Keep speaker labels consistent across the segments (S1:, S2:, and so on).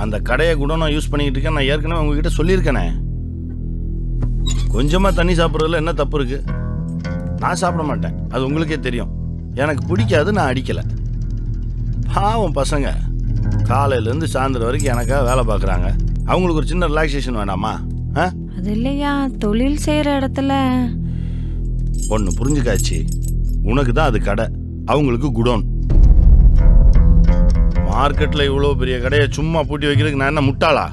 S1: அந்த கடையை கூட நான் யூஸ் பண்ணிக்கிட்டு இருக்கேன். நான் ஏற்கனவே உங்ககிட்ட சொல்லியிருக்கேனே. கொஞ்சமாக தண்ணி சாப்பிட்றதுல என்ன தப்பு இருக்கு? நான் சாப்பிட மாட்டேன், அது உங்களுக்கே தெரியும். எனக்கு பிடிக்காது, நான் அடிக்கலை. பாவம் பசங்க காலையிலேருந்து சாயந்தரம் வரைக்கும் எனக்காக வேலை பார்க்குறாங்க. அவங்களுக்கு ஒரு சின்ன ரிலாக்ஸேஷன் வேண்டாமா?
S2: அது இல்லையா, தொழில் செய்கிற இடத்துல
S1: ஒன்று புரிஞ்சுக்காச்சு. உனக்கு தான் அது கடை, அவங்களுக்கு குடோன். மார்க்கெட்டில் இவ்வளோ பெரிய கடையை சும்மா பூட்டி வைக்கிறதுக்கு நான் என்ன முட்டாளா?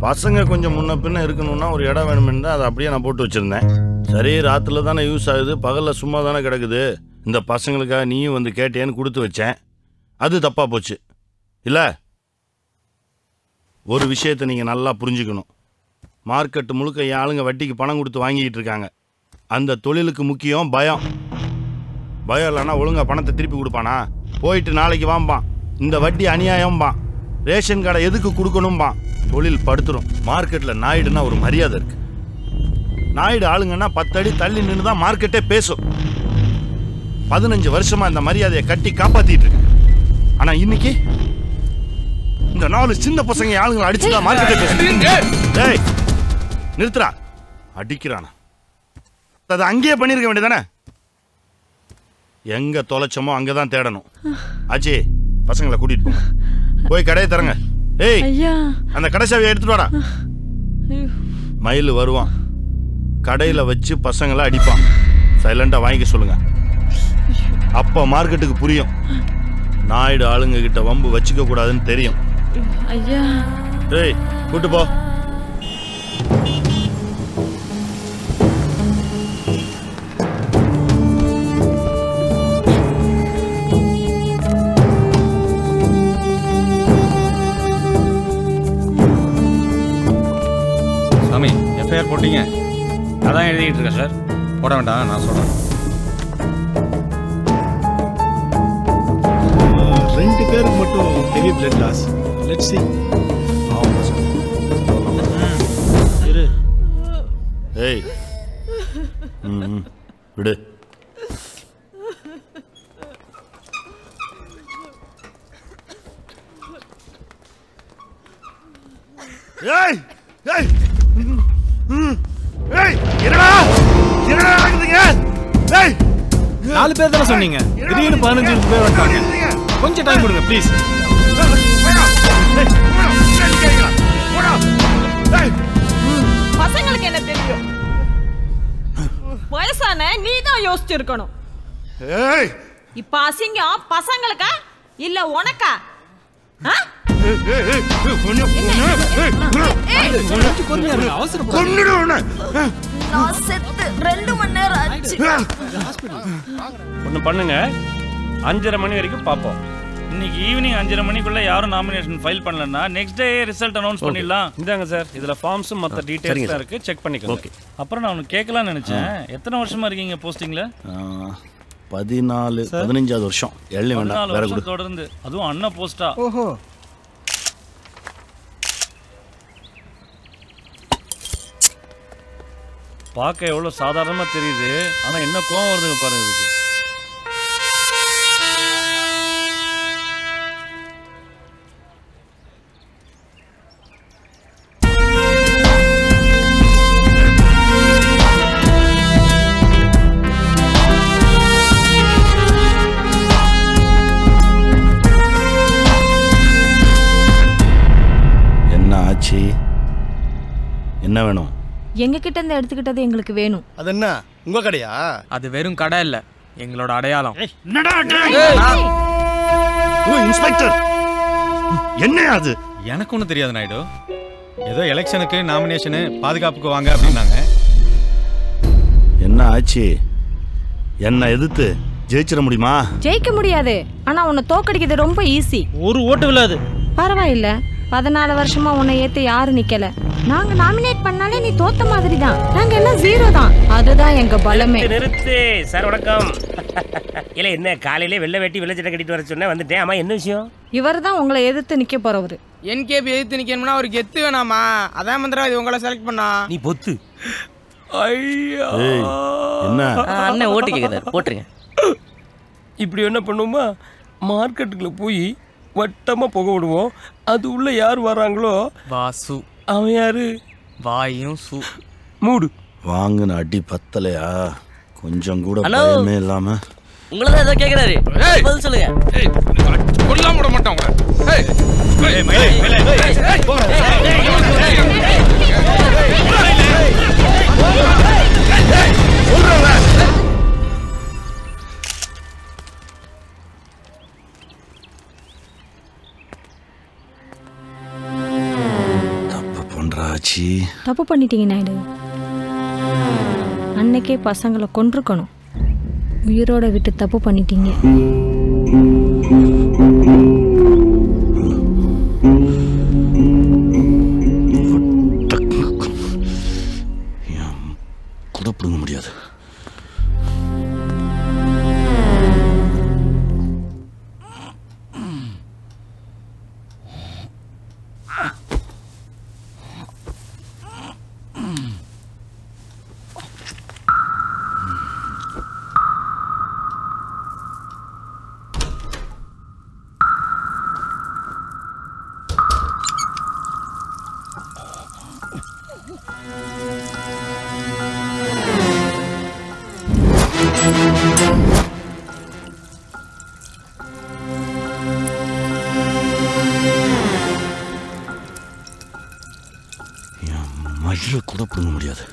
S1: பசங்க கொஞ்சம் முன்ன பின்ன இருக்கணும்னா ஒரு இடம் வேணுமென்னு அதை அப்படியே நான் போட்டு வச்சுருந்தேன். சரி, ராத்திரில தானே யூஸ் ஆகுது, பகலில் சும்மா தானே கிடக்குது. இந்த பசங்களுக்காக நீயும் வந்து கேட்டேன்னு கொடுத்து வச்சேன். அது தப்பாக போச்சு இல்லை? ஒரு விஷயத்தை நீங்கள் நல்லா புரிஞ்சுக்கணும். மார்க்கெட்டு முழுக்க என் ஆளுங்க வட்டிக்கு பணம் கொடுத்து வாங்கிக்கிட்டு இருக்காங்க. அந்த தொழிலுக்கு முக்கியம் பயம். பயம் இல்லைன்னா ஒழுங்காக பணத்தை திருப்பி கொடுப்பானா? போயிட்டு நாளைக்கு வாம்பான். இந்த வட்டி அநியாயம்பான். ரேஷன் கார்டை எதுக்கு கொடுக்கணும்பான். தொழில் படுத்துரும். மார்க்கெட்டில் நாயுடுன்னா ஒரு மரியாதை இருக்கு. நாயுடு ஆளுங்கன்னா 10 அடி தள்ளி நின்று தான் மார்க்கெட்டே பேசும். 15 வருஷமா இந்த மரியாதையை கட்டி காப்பாத்திட்டு இருக்கு. ஆனா இன்னைக்கு இந்த 4 சின்ன பசங்க ஆளுங்களை அடிச்சுதான் மார்க்கெட்டே பேசுறேன். நிறுத்துறா, அடிக்கிறானா? அதை அங்கேயே பண்ணிருக்க வேண்டியதானே? எங்க தொலைச்சமோ அங்கதான் தேடணும். ஆச்சி, பசங்களை கூட்டிட்டு போங்க. போய் கடையை தரங்க. ஏய், அந்த கடை சாவியை எடுத்துட்டு வாடா. மயில் வருவான், கடையில வச்சு பசங்களை அடிப்பான். சைலண்டா வாங்கிக்க சொல்லுங்க. அப்ப மார்க்கெட்டுக்கு புரியும் நாயுடு ஆளுங்க கிட்ட வம்பு வச்சுக்க கூடாதுன்னு தெரியும்.
S2: ஐயா,
S1: ஏய், கூட்டு போ.
S3: சாமி, எஃப்ஐஆர் போட்டீங்க?
S4: அதான் எழுதிக்கிட்டு இருக்கேன் சார்.
S3: போட வேண்டாம், நான் சொல்கிறேன்.
S5: 2 பேருக்கு மட்டும் heavy blood loss. Let's see.
S1: ஏய், விடு. ஏய் ஏய் ஏய், என்னடா என்னடா நடக்குதுங்க? ஏய்,
S5: 4 பேர் தானே சொன்னீங்க, திடீர்னு 15 பேர் வந்துட்டாங்க. கொஞ்சம் டைம் கொடுங்க ப்ளீஸ்.
S2: பசங்களுக்கு என்ன தெரியும்? வயசான நீ தான் யோசிச்சிருக்கணும்.
S1: ஏய்,
S2: இப்ப அசிங்கம் பசங்களுக்கா இல்ல உனக்கா?
S4: ஒன்று பண்ணுங்க, 5:30 மணி வரைக்கும் பார்ப்போம். இன்னைக்கு ஈவினிங் 5:30 மணிக்குள்ள யாரும் நாமினேஷன் ஃபைல் பண்ணலன்னா நெக்ஸ்ட் டே ரிசல்ட் அனௌன்ஸ் பண்ணிடலாம். இந்தாங்க சார், இதுல ஃபார்ம்ஸும் மற்ற டீடைல்ஸ் இருக்கு, செக் பண்ணிக்கோங்க. அப்புறம் நான் உனக்கு கேட்கலாம்னு நினைச்சேன், எத்தனை வருஷமா இருக்கீங்க போஸ்டிங்ல?
S1: 15வது வருஷம். எள்ளி வேண்டாம், வேற கூட
S4: தொடர்ந்து. அதுவும் அண்ணா போஸ்டா?
S5: ஓஹோ.
S4: பார்க்க எவ்வளவு சாதாரணமா தெரியுது, ஆனா என்ன கோவம் வருதுங்க பாருங்க இதுக்கு.
S1: என்ன வேணும்?
S2: எங்க கிட்ட இருந்து எடுத்துக்கிட்டது எங்களுக்கு வேணும்.
S5: அது என்ன உங்க கடையா?
S6: அது வெறும் கடை இல்ல, எங்களோட அடையாளம்.
S1: இன்ஸ்பெக்டர், என்ன அது?
S3: எனக்கு ஒன்றும் தெரியாது நாயுடு. ஏதோ எலெக்ஷனுக்கு நாமினேஷனு பாதுகாப்புக்கு வாங்க அப்படின்னாங்க.
S1: என்ன ஆச்சு? என்ன எதிர்த்து ஜெயிச்சிட முடியுமா?
S2: ஜெயிக்க முடியாது, ஆனா உன்னை தோக்கடிக்கிறது ரொம்ப ஈஸி.
S4: ஒரு ஓட்டு விழாது.
S2: பரவாயில்ல, 14 வருஷமா உன்னை ஏத்து யாரும் நிக்கல. நாங்க நாமினேட் பண்ணாலே நீ தோத்த மாதிரி தான். நாங்க எல்லாம் 0 தான். அதுதான் எங்க பலமே.
S7: நிறுத்து சார், வணக்கம். இல்ல என்ன காலையிலே வெள்ளை வெட்டி வெள்ளை சட்டை கட்டிட்டு வர சொன்னேன், வந்துட்டேன். ஆமா, என்ன விஷயம்?
S2: இவர் தான் உங்களை எதிர்த்து நிக்க போறவரு.
S6: என்கேபி எதிர்த்து நிக்கணும்னா ஒரு கெத்து வேணாமா? அதான் மந்திரவாதி உங்களை செலக்ட் பண்ணா.
S7: நீ பொத்து.
S6: ஐயா,
S1: என்ன
S7: அண்ணன் ஓட்டு கேக்குறாரு, போட்டுருங்க. இப்படி என்ன பண்ணுமா, மார்க்கெட்டுக்குள்ள போய் வட்டமா புகை விடுவோம். அது உள்ள யார் வராங்களோ
S6: வாசு.
S7: அவன் யாரு?
S6: வாயும் சு.
S7: மூடு.
S1: வாங்கின அடி பத்தலையா? கொஞ்சம் கூட பயமே இல்லாம
S8: உங்களை தான் ஏதோ கேட்குறாரு, பதில் சொல்லுங்க.
S5: கொல்லாம விட மாட்டான்
S1: தப்பு பண்றாச்சி.
S2: தப்பு பண்ணிட்டீங்க நாயுடு. அன்னைக்கே பசங்களை கொன்றுக்கணும். உயிரோட விட்டு தப்பு பண்ணிட்டீங்க.
S1: கூட பிடுங்க முடியாது. மயில கூட பிடுங்க முடியாது.